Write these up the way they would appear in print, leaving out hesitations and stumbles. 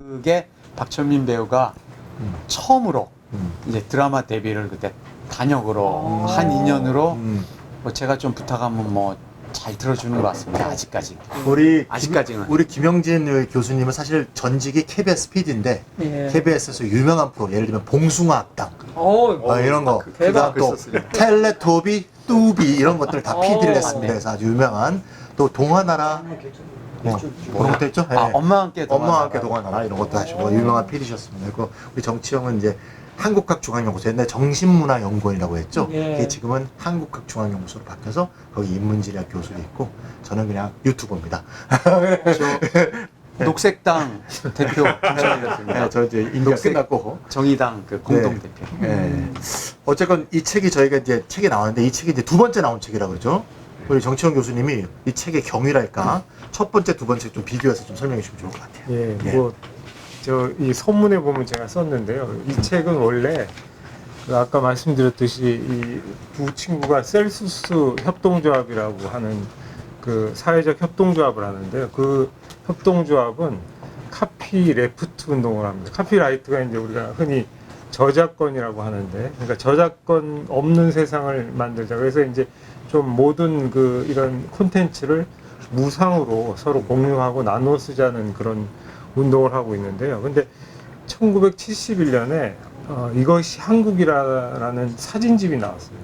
그게 박철민 배우가 처음으로 이제 드라마 데뷔를 그때 단역으로 한 인연으로 뭐 제가 좀 부탁하면 뭐 잘 들어주는 것 같습니다. 아직까지. 아직까지는. 우리 김영진 교수님은 사실 전직이 KBS PD인데 예. KBS에서 유명한 프로 예를 들면 봉숭아 학당 이런 거 대박. 그다음 또 텔레토비 뚜비 이런 것들 다 PD를 했습니다. 그래서 아주 유명한 또 동화나라 그런 것도 했죠? 아, 엄마와 함께 엄마와 함께 동화나라 이런 것도 하시고 유명한 PD셨습니다. 그리고 우리 정치형은 이제 한국학중앙연구소 옛날 정신문화연구원이라고 했죠. 예. 그게 지금은 한국학중앙연구소로 바뀌어서 거기 인문지리학 교수도 있고 저는 그냥 유튜버입니다. 녹색당 대표 김정일이었습니다. 네, 저 이제 임기가 끝났고 정의당 그 공동 네. 대표. 어쨌건 이 책이 저희가 이제 책이 나왔는데 이 책이 이제 두 번째 나온 책이라고 그러죠. 우리 정치형 교수님이 이 책의 경위랄까 첫 번째, 두 번째 좀 비교해서 좀 설명해 주시면 좋을 것 같아요. 예, 예. 뭐 저 이 선문에 보면 제가 썼는데요. 이 책은 원래 그 아까 말씀드렸듯이 이 두 친구가 셀수스 협동조합이라고 하는 그 사회적 협동조합을 하는데요. 그 협동조합은 카피 레프트 운동을 합니다. 카피라이트가 이제 우리가 흔히 저작권이라고 하는데, 그러니까 저작권 없는 세상을 만들자. 그래서 이제 좀 모든 그 이런 콘텐츠를 무상으로 서로 공유하고 나눠 쓰자는 그런 운동을 하고 있는데요. 근데 1971년에 이것이 한국이라는 사진집이 나왔어요.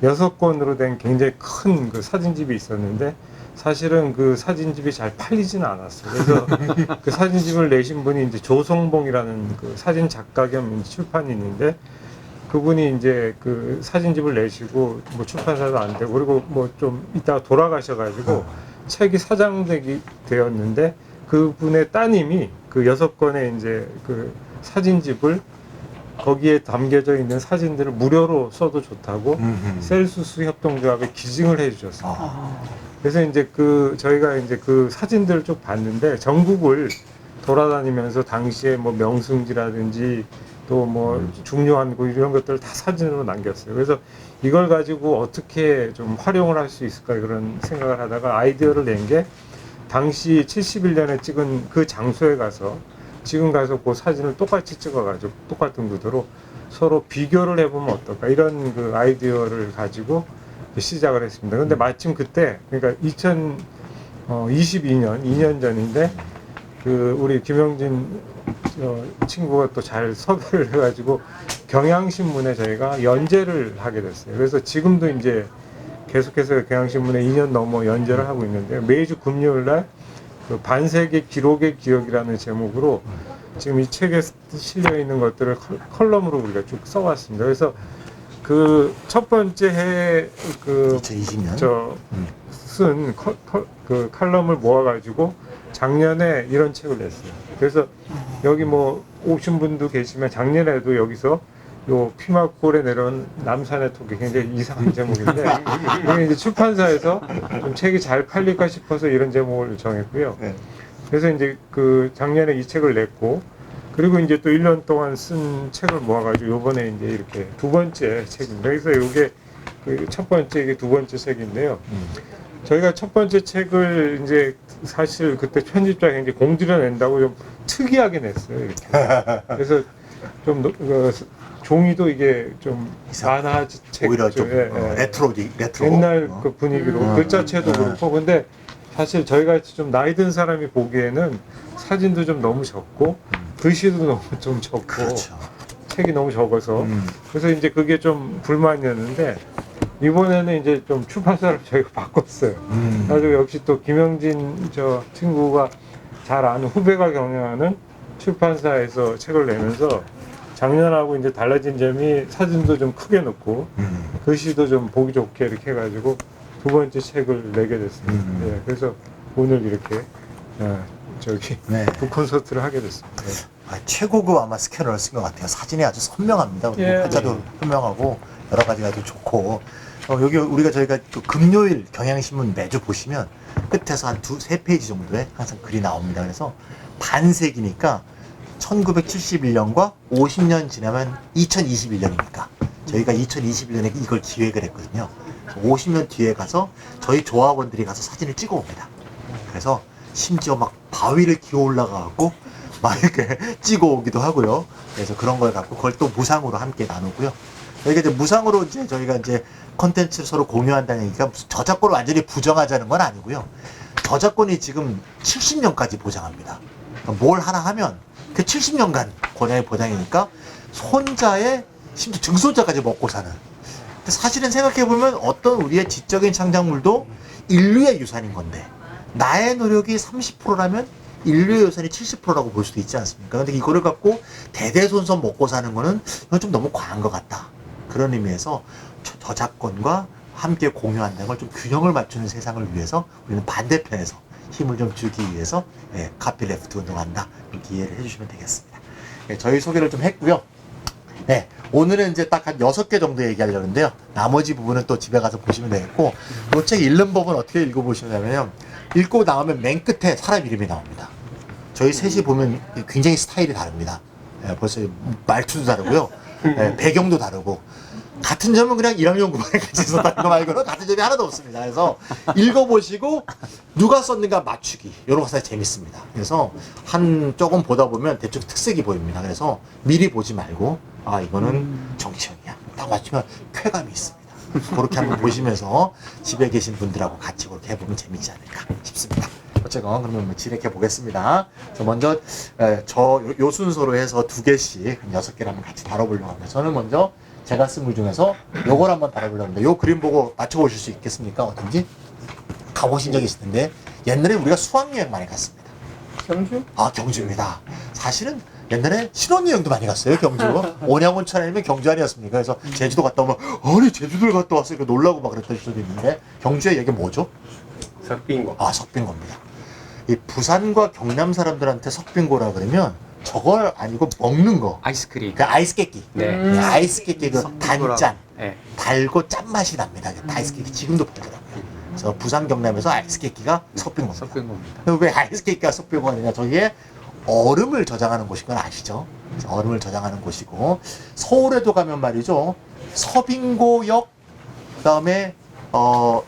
6권으로 된 굉장히 큰 그 사진집이 있었는데 사실은 그 사진집이 잘 팔리지는 않았어요. 그래서 그 사진집을 내신 분이 이제 조성봉이라는 그 사진 작가 겸 출판이 있는데 그분이 이제 그 사진집을 내시고 뭐 출판사도 안 되고 그리고 뭐 좀 이따가 돌아가셔가지고 책이 사장되기 되었는데 그분의 따님이 그 6권의 이제 그 사진집을 거기에 담겨져 있는 사진들을 무료로 써도 좋다고 셀수스 협동조합에 기증을 해주셨습니다. 그래서 이제 그 저희가 이제 그 사진들을 쭉 봤는데 전국을 돌아다니면서 당시에 뭐 명승지라든지 또 뭐 중요한 곳 이런 것들을 다 사진으로 남겼어요. 그래서 이걸 가지고 어떻게 좀 활용을 할 수 있을까 그런 생각을 하다가 아이디어를 낸 게 당시 71년에 찍은 그 장소에 가서 지금 가서 그 사진을 똑같이 찍어가지고 똑같은 구도로 서로 비교를 해보면 어떨까 이런 그 아이디어를 가지고 시작을 했습니다. 근데 마침 그때 그러니까 2022년 2년 전인데 그 우리 김영진 친구가 또 잘 섭외를 해가지고 경향신문에 저희가 연재를 하게 됐어요. 그래서 지금도 이제 계속해서 경향신문에 2년 넘어 연재를 하고 있는데 매주 금요일 날 그 반세기 기록의 기억이라는 제목으로 지금 이 책에 실려 있는 것들을 컬럼으로 우리가 쭉 써왔습니다. 그래서 그 첫 번째 해그 2020년 쓴 그 칼럼을 모아가지고 작년에 이런 책을 냈어요. 그래서 여기 뭐 오신 분도 계시면 작년에도 여기서 요 피막골에 내려온 남산의 토끼 굉장히 이상한 제목인데 이게 이제 출판사에서 좀 책이 잘 팔릴까 싶어서 이런 제목을 정했고요. 네. 그래서 이제 그 작년에 이 책을 냈고 그리고 이제 또 1년 동안 쓴 책을 모아가지고 요번에 이제 이렇게 두 번째 책입니다. 그래서 이게 그 첫 번째 이게 두 번째 책인데요. 저희가 첫 번째 책을 이제 사실 그때 편집자가 이제 공들여 낸다고 좀 특이하게 냈어요. 이렇게. 그래서 좀 종이도 이게 좀 만화책 오히려 좀 레트로 옛날 그 분위기로 글자체도 네. 그렇고 근데 사실 저희가 좀 나이 든 사람이 보기에는 사진도 좀 너무 적고 글씨도 너무 좀 적고 그렇죠. 책이 너무 적어서 그래서 이제 그게 좀 불만이었는데 이번에는 이제 좀 출판사를 저희가 바꿨어요. 그래서 역시 또 김영진 저 친구가 잘 아는 후배가 경영하는 출판사에서 책을 내면서 작년하고 이제 달라진 점이 사진도 좀 크게 넣고 글씨도 좀 보기 좋게 이렇게 해가지고 두 번째 책을 내게 됐습니다. 예, 그래서 오늘 이렇게 저기 네. 북 콘서트를 하게 됐습니다. 예. 최고급 아마 스캐너를 쓴 것 같아요. 사진이 아주 선명합니다. 그리고 예. 한자도 선명하고 여러 가지가 아주 좋고 여기 우리가 저희가 또 금요일 경향신문 매주 보시면 끝에서 한 세 페이지 정도에 항상 글이 나옵니다. 그래서 반세기니까 1971년과 50년 지나면 2021년이니까 저희가 2021년에 이걸 기획을 했거든요. 50년 뒤에 가서 저희 조합원들이 가서 사진을 찍어 옵니다. 그래서 심지어 막 바위를 기어 올라가고 막 이렇게 찍어 오기도 하고요. 그래서 그런 걸 갖고 그걸 또 무상으로 함께 나누고요. 저희가 이제 무상으로 이제 저희가 이제 컨텐츠를 서로 공유한다는 얘기가 무슨 저작권을 완전히 부정하자는 건 아니고요. 저작권이 지금 70년까지 보장합니다. 뭘 하나 하면 그 70년간 권한의 보장이니까 손자의 심지어 증손자까지 먹고 사는. 근데 사실은 생각해보면 어떤 우리의 지적인 창작물도 인류의 유산인 건데 나의 노력이 30%라면 인류의 유산이 70%라고 볼 수도 있지 않습니까? 근데 이거를 갖고 대대손손 먹고 사는 거는 이건 좀 너무 과한 것 같다. 그런 의미에서 저작권과 함께 공유한다는 걸 좀 균형을 맞추는 세상을 위해서 우리는 반대편에서 힘을 좀 주기 위해서 카피레프트 운동한다. 이렇게 이해를 해주시면 되겠습니다. 저희 소개를 좀 했고요. 네, 오늘은 이제 딱 한 6개 정도 얘기하려는데요. 나머지 부분은 또 집에 가서 보시면 되겠고, 이 책 읽는 법은 어떻게 읽어보시냐면요. 읽고 나오면 맨 끝에 사람 이름이 나옵니다. 저희 셋이 보면 굉장히 스타일이 다릅니다. 벌써 말투도 다르고요. 배경도 다르고. 같은 점은 그냥 1학년 9반에 같이 있었다는 거 말고는 같은 점이 하나도 없습니다. 그래서 읽어보시고 누가 썼는가 맞추기 이런 거 사실 재밌습니다. 그래서 조금 보다 보면 대충 특색이 보입니다. 그래서 미리 보지 말고 아 이거는 정치형이야 딱 맞추면 쾌감이 있습니다. 그렇게 한번 보시면서 집에 계신 분들하고 같이 그렇게 해보면 재밌지 않을까 싶습니다. 어쨌건 그러면 진행해 보겠습니다. 그래서 먼저 요 순서로 해서 2개씩 6개를 한번 같이 다뤄보려고 합니다. 저는 먼저 제가 쓴 물 중에서 요걸 한번 다뤄보려고 합니다. 요 그림 보고 맞춰보실 수 있겠습니까? 어떤지? 가보신 적이 있을 텐데 옛날에 우리가 수학여행 많이 갔습니다. 경주? 아 경주입니다. 사실은 옛날에 신혼여행도 많이 갔어요. 경주. 온양온천 아니면 경주 아니었습니까? 그래서 제주도 갔다 오면 아니 제주도를 갔다 왔으니까 놀라고 막 그랬던 시절도 있는데 경주의 얘기 뭐죠? 석빙고. 아 석빙고입니다. 이 부산과 경남 사람들한테 석빙고라 그러면 저걸 아니고 먹는 거. 아이스크림. 그 아이스 깨끼. 네. 아이스 깨끼 그 석빙고라고. 단짠. 네. 달고 달고 짠맛이 납니다. 아이스 깨끼 지금도 팔더라고요. 그래서 부산 경남에서 아이스 깨끼가 석빙고입니다. 석빙고입니다. 왜 아이스 깨끼가 석빙고냐? 저기에 얼음을 저장하는 곳인 건 아시죠? 얼음을 저장하는 곳이고 서울에도 가면 말이죠. 서빙고역 그다음에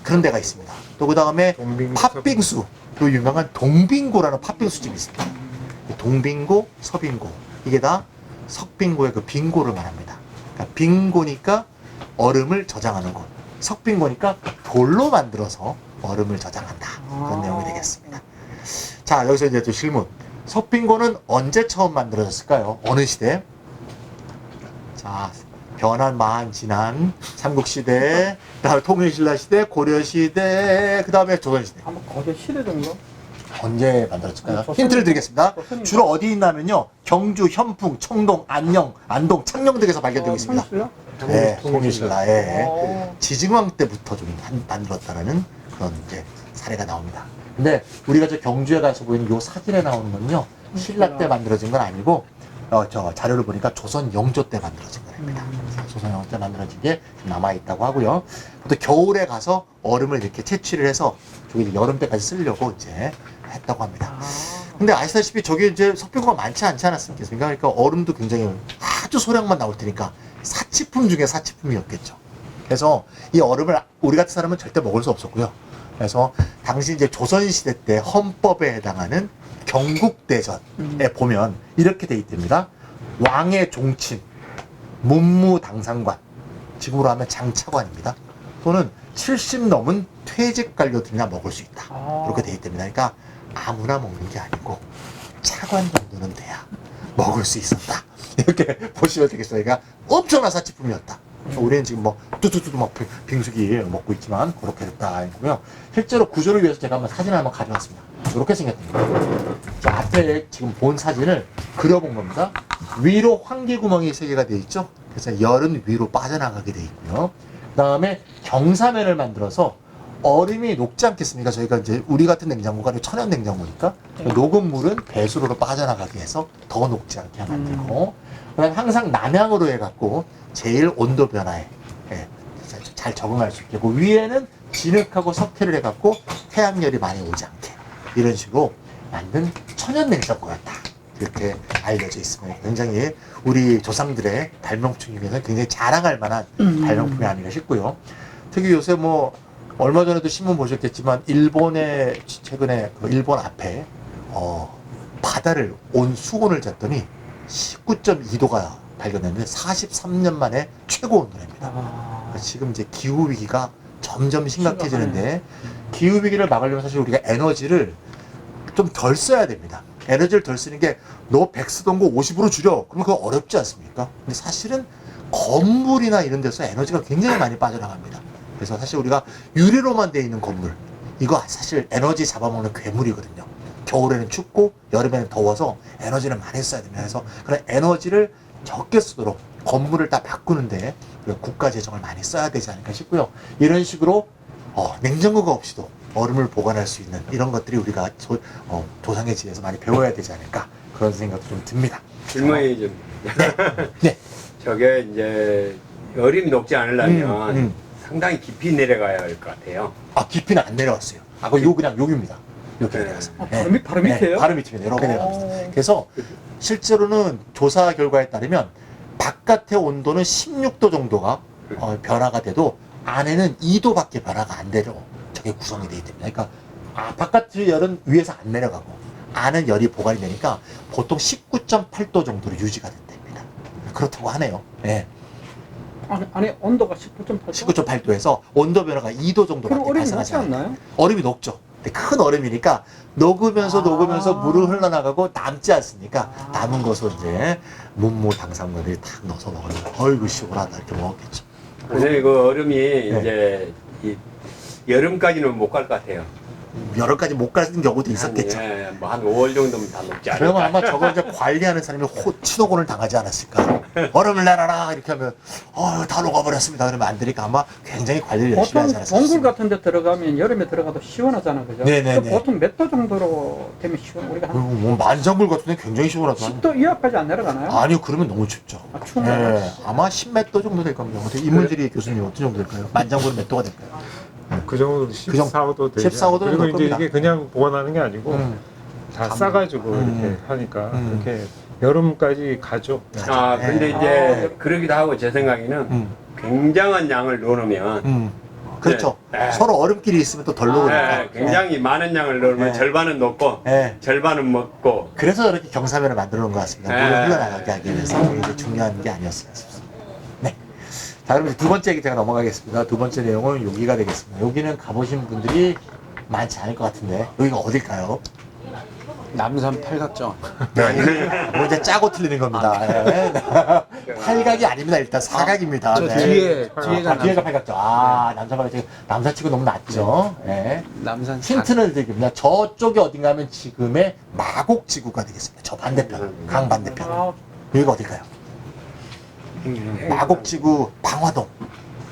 그런 데가 있습니다. 또 그다음에 동빙고, 팥빙수. 또 유명한 동빙고라는 팥빙수 집이 있습니다. 동빙고, 서빙고 이게 다 석빙고의 그 빙고를 말합니다. 그러니까 빙고니까 얼음을 저장하는 곳, 석빙고니까 돌로 만들어서 얼음을 저장한다. 그런 내용이 되겠습니다. 자 여기서 이제 또 질문. 석빙고는 언제 처음 만들어졌을까요? 어느 시대? 자 변한 마한 지난 삼국시대, 그다음에 통일신라시대, 고려시대, 그다음에 조선시대. 아마 거제 시대 정도? 언제 만들어졌을까요? 조선- 힌트를 드리겠습니다. 조선인가? 주로 어디 있냐면요. 경주, 현풍, 청동, 안녕, 안동, 창녕 등에서 발견되고 있습니다. 통일신라? 네, 통일신라. 예. 어. 지증왕 때부터 좀 만들었다는 그런 이제 사례가 나옵니다. 근데 우리가 저 경주에 가서 보이는 요 사진에 나오는 건요. 신라 때 만들어진 건 아니고 저 자료를 보니까 조선 영조 때 만들어진 거랍니다. 조선 영조 때 만들어진 게 남아 있다고 하고요. 또 겨울에 가서 얼음을 이렇게 채취를 해서 저기 여름 때까지 쓰려고 이제 했다고 합니다. 근데 아시다시피 저기 이제 석빙고가 많지 않지 않았습니까? 그러니까 얼음도 굉장히 아주 소량만 나올 테니까 사치품 중에 사치품이었겠죠. 그래서 이 얼음을 우리 같은 사람은 절대 먹을 수 없었고요. 그래서 당시 이제 조선시대 때 헌법에 해당하는 경국대전에 보면 이렇게 돼 있답니다. 왕의 종친, 문무당상관, 지금으로 하면 장차관입니다. 또는 70 넘은 퇴직 관료들이나 먹을 수 있다. 이렇게 돼 있답니다. 그러니까 아무나 먹는 게 아니고 차관 정도는 돼야 먹을 수 있었다. 이렇게 보시면 되겠어요. 그러니까 엄청난 사치품이었다. 우리는 지금 뭐 뚜뚜뚜뚜 막 빙수기 먹고 있지만 그렇게 됐다. 이고요. 실제로 구조를 위해서 제가 한번 사진을 한번 가져왔습니다. 이렇게 생겼답니다. 자, 앞에 지금 본 사진을 그려본 겁니다. 위로 환기구멍이 3개가 되어 있죠. 그래서 열은 위로 빠져나가게 되어 있고요. 그 다음에 경사면을 만들어서 얼음이 녹지 않겠습니까? 저희가 이제 우리 같은 냉장고가 아니고 천연 냉장고니까 녹은 물은 배수로로 빠져나가게 해서 더 녹지 않게 만들고 그다음에 항상 남향으로 해갖고 제일 온도 변화에 잘 적응할 수 있게 그 위에는 진흙하고 석회를 해갖고 태양열이 많이 오지 않게 이런 식으로 만든 천연 냉장고였다. 이렇게 알려져 있습니다. 굉장히 우리 조상들의 발명품 중에서 굉장히 자랑할 만한 발명품이 아닌가 싶고요. 특히 요새 뭐 얼마 전에도 신문 보셨겠지만 일본의 최근에 그 일본 앞에 바다를 수온을 쟀더니 19.2도가 발견됐는데 43년 만에 최고 온도랍니다. 지금 이제 기후 위기가 점점 심각해지는데 기후 위기를 막으려면 사실 우리가 에너지를 좀 덜 써야 됩니다. 에너지를 덜 쓰는 게 너 100 쓰던 거 50으로 줄여. 그러면 그거 어렵지 않습니까? 근데 사실은 건물이나 이런 데서 에너지가 굉장히 많이 빠져나갑니다. 그래서 사실 우리가 유리로만 되어 있는 건물, 이거 사실 에너지 잡아먹는 괴물이거든요. 겨울에는 춥고 여름에는 더워서 에너지를 많이 써야 됩니다. 그래서 그런 에너지를 적게 쓰도록 건물을 다 바꾸는데 국가 재정을 많이 써야 되지 않을까 싶고요. 이런 식으로 냉장고가 없이도 얼음을 보관할 수 있는 이런 것들이 우리가 조상의 지에서 많이 배워야 되지 않을까 그런 생각도 좀 듭니다. 질문이 좀 네. 저게 이제 얼음이 녹지 않으려면 상당히 깊이 내려가야 할 것 같아요. 깊이는 안 내려왔어요. 그럼 그냥 여기입니다. 이렇게 내려가서. 바로 밑에요? 바로 밑입니다. 이렇게 내려갑니다. 그래서 실제로는 조사 결과에 따르면 바깥의 온도는 16도 정도가 변화가 돼도 안에는 2도밖에 변화가 안 되죠. 저게 구성이 되어 있답니다. 그러니까 바깥의 열은 위에서 안 내려가고 안은 열이 보관이 되니까 보통 19.8도 정도로 유지가 된답니다. 그렇다고 하네요. 네. 안에 온도가 19.8도? 19.8도에서 온도 변화가 2도 그럼 정도밖에 얼음이 발생하지 녹지 않아요. 않나요? 얼음이 녹죠. 근데 큰 얼음이니까 녹으면서 물을 흘러나가고 남지 않습니까? 남은 것을 이제 문무당상들이 탁 넣어서 먹으면 어이구 시원하다 이렇게 먹었겠죠. 근데 그 얼음이 이제 여름까지는 못 갈 것 같아요. 여러 가지 못 가는 경우도 있었겠죠. 뭐한 5월 정도면 다 녹지 않을까. 그러면 아마 저걸 이제 관리하는 사람이 친호곤을 당하지 않았을까. 얼음을 내놔라 이렇게 하면 다 녹아버렸습니다. 그러면 안 되니까 아마 굉장히 관리를 열심히 하지 보통 않았을까. 동굴 같은 데 들어가면 여름에 들어가도 시원하잖아, 그죠? 네네네. 그 보통 몇 도 정도로 되면 시원? 우리가 한 뭐 만장굴 같은 데 굉장히 시원하더만. 10도 이하까지 안 내려가나요? 아니요, 그러면 너무 춥죠. 추운가요? 아마 10몇 도 정도 될 겁니다. 어떻게 인문지리 교수님 어떤 정도 될까요? 만장굴은 몇 도가 될까요? 그 정도 14호도 되죠. 14호 도 그리고 될 이제 겁니다. 이게 그냥 보관하는 게 아니고 다 싸가지고 이렇게 하니까 이렇게 여름까지 가죠. 근데 이제 그러기도 하고 제 생각에는 굉장한 양을 넣으면 그렇죠. 네. 서로 얼음끼리 있으면 또 덜 녹으니까. 굉장히 많은 양을 넣으면 네. 절반은 녹고 네. 절반은 먹고 그래서 이렇게 경사면을 만들어 놓은 것 같습니다. 물을 네. 흘러나가게 하기 위해서 이게 중요한 게 아니었을까 싶습니다. 네. 자, 그럼 이제 두 번째 얘기 제가 넘어가겠습니다. 두 번째 내용은 여기가 되겠습니다. 여기는 가보신 분들이 많지 않을 것 같은데 여기가 어딜까요? 남산 팔각정. 네, 이거 이제 짜고 틀리는 겁니다. 네. 팔각이 아닙니다. 일단 사각입니다. 저 뒤에가 뒤에가 팔각정. 남산 팔각정. 남산치고 너무 낮죠. 네. 남산 힌트는 드립니다. 저쪽에 어딘가 하면 지금의 마곡지구가 되겠습니다. 저 반대편, 강 반대편. 여기가 어딜까요? 마곡지구 방화동.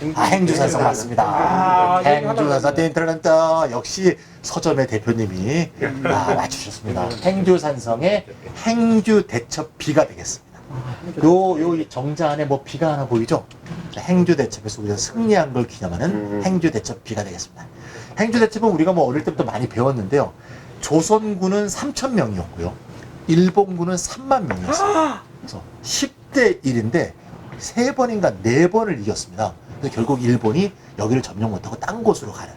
행주산성 맞습니다. 행주산성 틴트런트 역시 서점의 대표님이 맞추셨습니다. 행주산성의 행주대첩비가 되겠습니다. 이 정자 안에 뭐 비가 하나 보이죠? 행주대첩에서 우리가 승리한 걸 기념하는 행주대첩비가 되겠습니다. 행주대첩은 우리가 뭐 어릴 때부터 많이 배웠는데요. 조선군은 3,000명이었고요. 일본군은 3만 명이었습니다. 그래서 10대 1인데 3번인가 4번을 이겼습니다. 그래서 결국 일본이 여기를 점령 못하고 딴 곳으로 가는.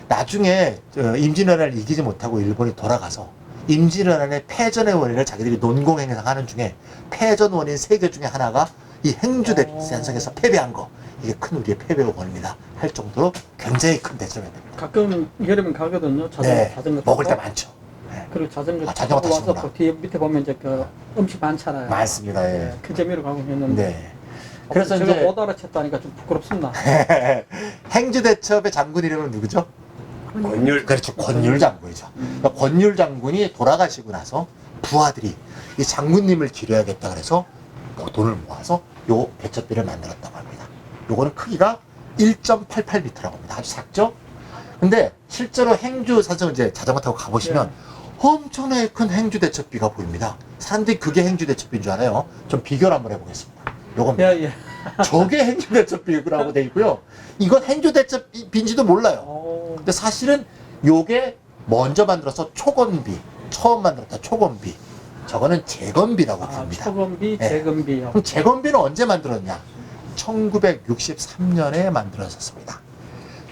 나중에 임진왜란을 이기지 못하고 일본이 돌아가서 임진왜란의 패전의 원인을 자기들이 논공행사하는 중에 패전 원인 3개 중에 하나가 이 행주대산성에서 패배한 거. 이게 큰 우리의 패배의 원인이다 할 정도로 굉장히 큰 대점이 됩니다. 가끔 여름엔 가거든요. 자전거 먹을 때 타고. 많죠. 네. 그리고 자전거 자전거 타고 와서 타시구나. 그 뒤에 밑에 보면 이제 그 음식 많잖아요. 많습니다. 예. 그 재미로 가고 있는데. 네. 그래서 제가 이제 못 알아챘다니까 좀 부끄럽습니다. 행주대첩의 장군 이름은 누구죠? 권율 그렇죠. 권율 장군이죠. 그러니까 권율 장군이 돌아가시고 나서 부하들이 이 장군님을 기려야겠다 그래서 돈을 모아서 요 대첩비를 만들었다고 합니다. 요거는 크기가 1.88m라고 합니다. 아주 작죠? 근데 실제로 행주산성 이제 자전거 타고 가보시면 엄청나게 큰 행주대첩비가 보입니다. 사람들이 그게 행주대첩비인 줄 알아요. 좀 비교를 한번 해보겠습니다. 요겁니다. 예. 저게 행주대첩비라고 돼 있고요. 이건 행주대첩비인지도 몰라요. 근데 사실은 요게 먼저 만들어서 초건비, 처음 만들었다 초건비. 저거는 재건비라고 부릅니다. 초건비, 네. 재건비요. 그럼 재건비는 언제 만들었냐? 1963년에 만들어졌습니다.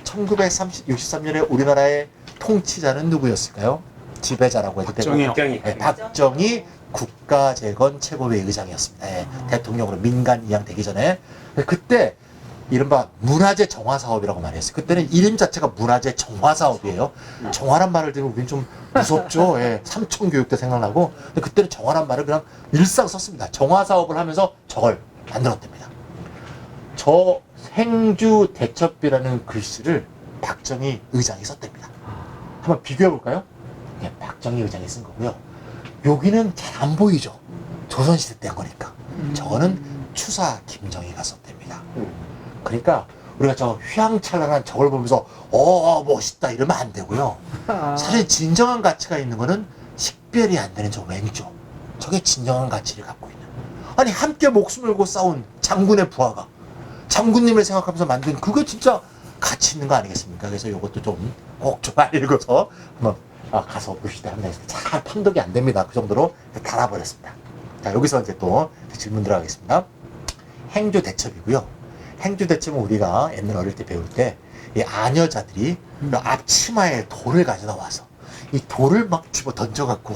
1963년에 우리나라의 통치자는 누구였을까요? 지배자라고 해도 되고 박정희요. 박정희. 네, 박정희 국가재건 최고회 의장이었습니다. 예, 대통령으로 민간 이양 되기 전에 그때 이른바 문화재 정화 사업이라고 말했어요. 그때는 이름 자체가 문화재 정화 사업이에요. 정화란 말을 들으면 우린 좀 무섭죠. 예, 삼청교육도 생각나고. 근데 그때는 정화란 말을 그냥 일상 썼습니다. 정화 사업을 하면서 저걸 만들었답니다. 저 행주 대첩비라는 글씨를 박정희 의장이 썼답니다. 한번 비교해 볼까요? 네, 박정희 의장이 쓴 거고요. 여기는 잘 안 보이죠. 조선시대 때 한 거니까. 저거는 추사 김정희가 썼답니다. 그러니까 우리가 저 휘황찬란한 저걸 보면서 멋있다 이러면 안 되고요. 사실 진정한 가치가 있는 거는 식별이 안 되는 저 왼쪽. 저게 진정한 가치를 갖고 있는. 아니 함께 목숨 걸고 싸운 장군의 부하가 장군님을 생각하면서 만든 그거 진짜 가치 있는 거 아니겠습니까? 그래서 이것도 좀 꼭 좀 읽어서 한번 가서 보시다 합니다. 잘 판독이 안 됩니다. 그 정도로 달아버렸습니다. 자, 여기서 이제 또 질문 들어가겠습니다. 행주 대첩이고요. 행주 대첩은 우리가 옛날 어릴 때 배울 때 이 아녀자들이 그 앞치마에 돌을 가져다 와서 이 돌을 막 집어 던져갖고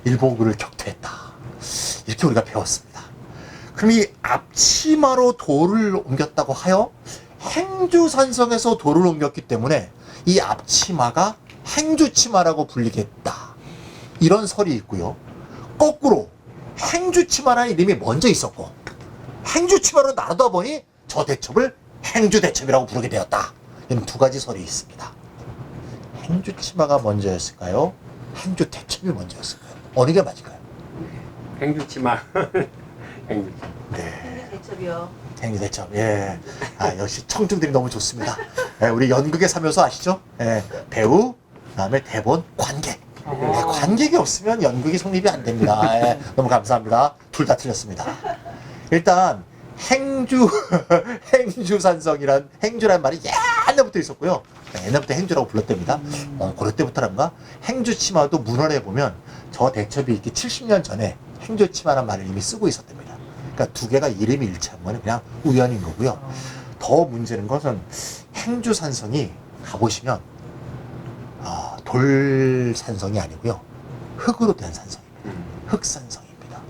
일본군을 격퇴했다. 이렇게 우리가 배웠습니다. 그럼 이 앞치마로 돌을 옮겼다고 하여 행주산성에서 돌을 옮겼기 때문에 이 앞치마가 행주치마라고 불리겠다. 이런 설이 있고요. 거꾸로 행주치마라는 이름이 먼저 있었고 행주치마로 나누다 보니 저 대첩을 행주대첩이라고 부르게 되었다. 이런 두 가지 설이 있습니다. 행주치마가 먼저였을까요? 행주대첩이 먼저였을까요? 어느 게 맞을까요? 행주치마. 행주. 네. 대첩이요. 행주대첩. 예. 역시 청중들이 너무 좋습니다. 예, 우리 연극에 살면서 아시죠? 예, 배우, 그다음에 대본, 관객. 예, 관객이 없으면 연극이 성립이 안 됩니다. 예, 너무 감사합니다. 둘 다 틀렸습니다. 일단 행주산성이란 행주란 말이 옛날부터 있었고요. 옛날부터 행주라고 불렀답니다. 그럴 때부터란가 행주치마도 문헌에 보면 저 대첩이 있기 70년 전에 행주치마란 말을 이미 쓰고 있었답니다. 그러니까 두 개가 이름이 일치한 거는 그냥 우연인 거고요. 더 문제는 것은 행주산성이 가보시면 돌산성이 아니고요. 흙으로 된 산성입니다. 흙산성입니다.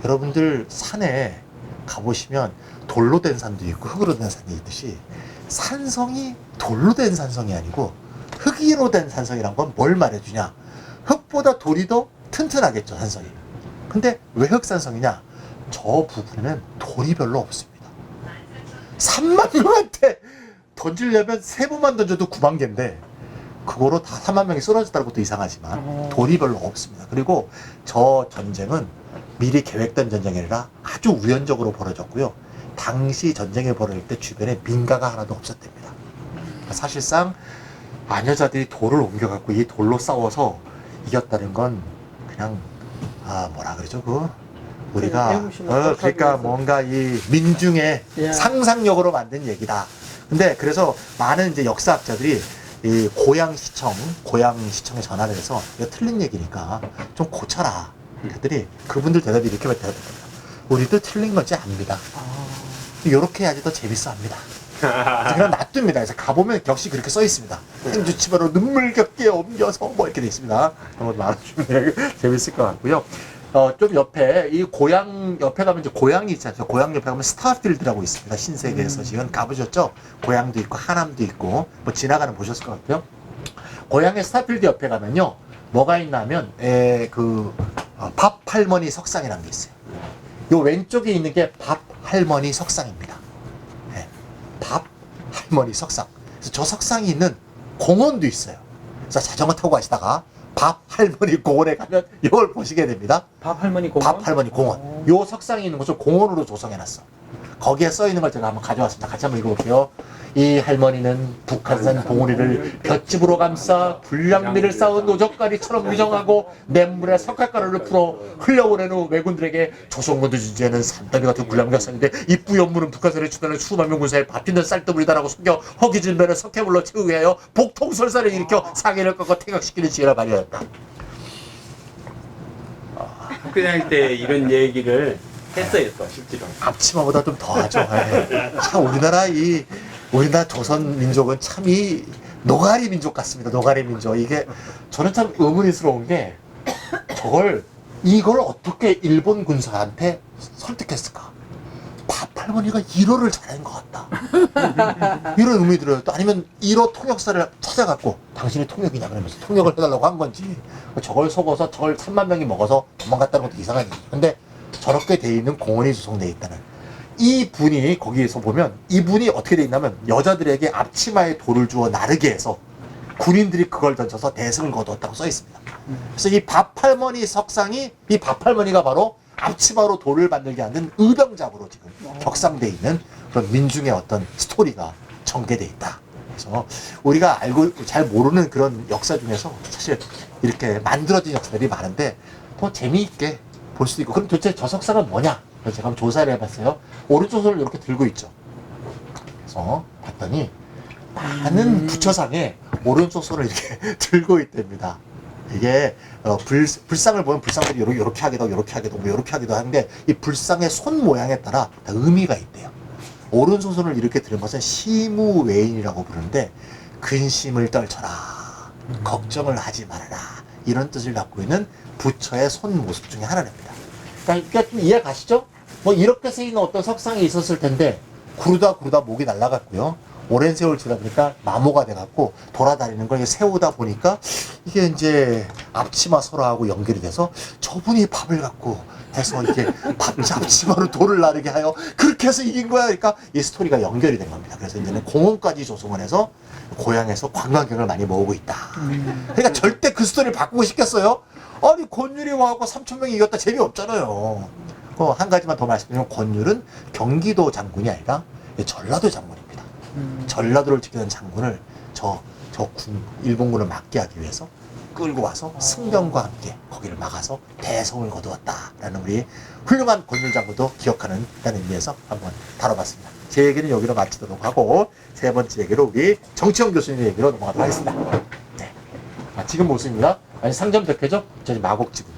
여러분들 산에 가보시면 돌로 된 산도 있고 흙으로 된 산도 있듯이 산성이 돌로 된 산성이 아니고 흙으로 된 산성이란 건 뭘 말해주냐? 흙보다 돌이 더 튼튼하겠죠, 산성이. 근데 왜 흙산성이냐? 저 부분에는 돌이 별로 없습니다. 3만 명한테 던지려면 3번만 던져도 9만 개인데 그거로 다 3만 명이 쓰러졌다는 것도 이상하지만 돌이 별로 없습니다. 그리고 저 전쟁은 미리 계획된 전쟁이 아니라 아주 우연적으로 벌어졌고요. 당시 전쟁이 벌어질 때 주변에 민가가 하나도 없었답니다. 사실상 아녀자들이 돌을 옮겨갖고 이 돌로 싸워서 이겼다는 건 그냥 뭐라 그러죠? 우리가 그러니까 뭔가 이 민중의 상상력으로 만든 얘기다. 근데 그래서 많은 이제 역사학자들이 이 고양시청에 전화를 해서 이거 틀린 얘기니까 좀 고쳐라. 그랬더니 그분들 대답이 이렇게 대답합니다. 우리도 틀린 건지 압니다. 이렇게 해야지 더 재밌어 합니다. 그냥 놔둡니다. 그래서 가보면 역시 그렇게 써 있습니다. 행주치마로 눈물겹게 옮겨서 뭐 이렇게 돼 있습니다. 한번 말아주면 재밌을 것 같고요. 좀 옆에 이 고향 옆에 가면 이제 고향이 있잖아요. 고향 옆에 가면 스타필드라고 있습니다. 신세계에서 지금 가보셨죠? 고향도 있고 하남도 있고 뭐 지나가는 보셨을 것 같아요. 고향의 스타필드 옆에 가면요, 뭐가 있냐면 밥 할머니 석상이라는 게 있어요. 요 왼쪽에 있는 게 밥 할머니 석상입니다. 네. 밥 할머니 석상. 그래서 저 석상이 있는 공원도 있어요. 그래서 자전거 타고 가시다가 밥 할머니 공원에 가면 이걸 보시게 됩니다. 밥 할머니 공원? 밥 할머니 공원. 요 석상이 있는 곳을 공원으로 조성해놨어. 거기에 써 있는 걸 제가 한번 가져왔습니다. 같이 한번 읽어볼게요. 이 할머니는 북한산 봉우리를 볏짚으로 감싸 불량미를 쌓은 노젓가리처럼 위정하고 냇물에 석갈가루를 풀어 흘려보낸 후 왜군들에게 조선군도 주제에는 산더미 같은 불량미가 쌓였는데 이 뿌연물은 북한산에 추단한 수만 명 군사에 밥짓는 쌀더미다라고 숨겨 허기진 배를 석회물로 채우게 하여 복통설사를 일으켜 상해를 꺾어 퇴각시키는 지혜라 발휘하였다. 학교 다닐 때 이런 얘기를 했어요, 또 실제로. 앞치마보다 좀 더하죠. 참 우리나라 조선 민족은 참 노가리 민족 같습니다. 노가리 민족. 이게 저는 참 의문스러운 게 이걸 어떻게 일본 군사한테 설득했을까? 할머니가 1호를 잘한 것 같다. 이런 의문이 들어요. 또 아니면 1호 통역사를 찾아갖고 당신이 통역이냐 그러면서 통역을 해달라고 한 건지 저걸 속어서 저걸 3만 명이 먹어서 도망갔다는 것도 이상한 얘기죠. 근데 저렇게 돼 있는 공원이 조성돼 있다는 이 분이 거기에서 보면 이분이 어떻게 돼 있냐면 여자들에게 앞치마에 돌을 주어 나르게 해서 군인들이 그걸 던져서 대승을 거두었다고 써 있습니다. 그래서 이 밥할머니 석상이 이 밥할머니가 바로 앞치마로 돌을 만들게 하는 의병장으로 지금 격상돼 있는 그런 민중의 어떤 스토리가 전개돼 있다. 그래서 우리가 알고 잘 모르는 그런 역사 중에서 사실 이렇게 만들어진 역사들이 많은데 더 재미있게 볼 수도 있고 그럼 도대체 저 석상은 뭐냐? 그래서 제가 한번 조사를 해봤어요. 오른쪽 손을 이렇게 들고 있죠. 그래서 봤더니 많은 부처상에 오른쪽 손을 이렇게 들고 있답니다. 이게 불상을 보면 불상들이 요렇게 하기도 하고 요렇게 하기도 하고 요렇게 하기도 하는데 이 불상의 손 모양에 따라 다 의미가 있대요. 오른손 손을 이렇게 들은 것은 시무외인이라고 부르는데 근심을 떨쳐라, 걱정을 하지 말아라 이런 뜻을 갖고 있는 부처의 손 모습 중에 하나입니다. 그러니까 좀 이해 가시죠? 뭐 이렇게 쓰이는 어떤 석상이 있었을 텐데 구르다 목이 날아갔고요. 오랜 세월 지다 보니까 마모가 돼갖고 돌아다니는 걸 세우다 보니까 이게 이제 앞치마 설화하고 연결이 돼서 저분이 밥을 갖고 해서 이게 앞치마로 돌을 나르게 하여 그렇게 해서 이긴 거야. 그러니까 이 스토리가 연결이 된 겁니다. 그래서 이제는 공원까지 조성을 해서 고향에서 관광객을 많이 모으고 있다. 그러니까 절대 그 스토리를 바꾸고 싶겠어요? 아니 권율이 와갖고 3,000명이 이겼다 재미없잖아요. 한 가지만 더 말씀드리면 권율은 경기도 장군이 아니라 전라도 장군입니다. 전라도를 지키는 장군을 일본군을 막게 하기 위해서 끌고 와서 승병과 함께 거기를 막아서 대성을 거두었다라는 우리 훌륭한 권율 장군도 기억하는 다는 의미에서 한번 다뤄봤습니다. 제 얘기는 여기로 마치도록 하고 세 번째 얘기로 우리 정치영 교수님 얘기로 넘어가도록 하겠습니다. 네. 지금 모습입니다. 아니 상점 백회죠? 저희 마곡지구.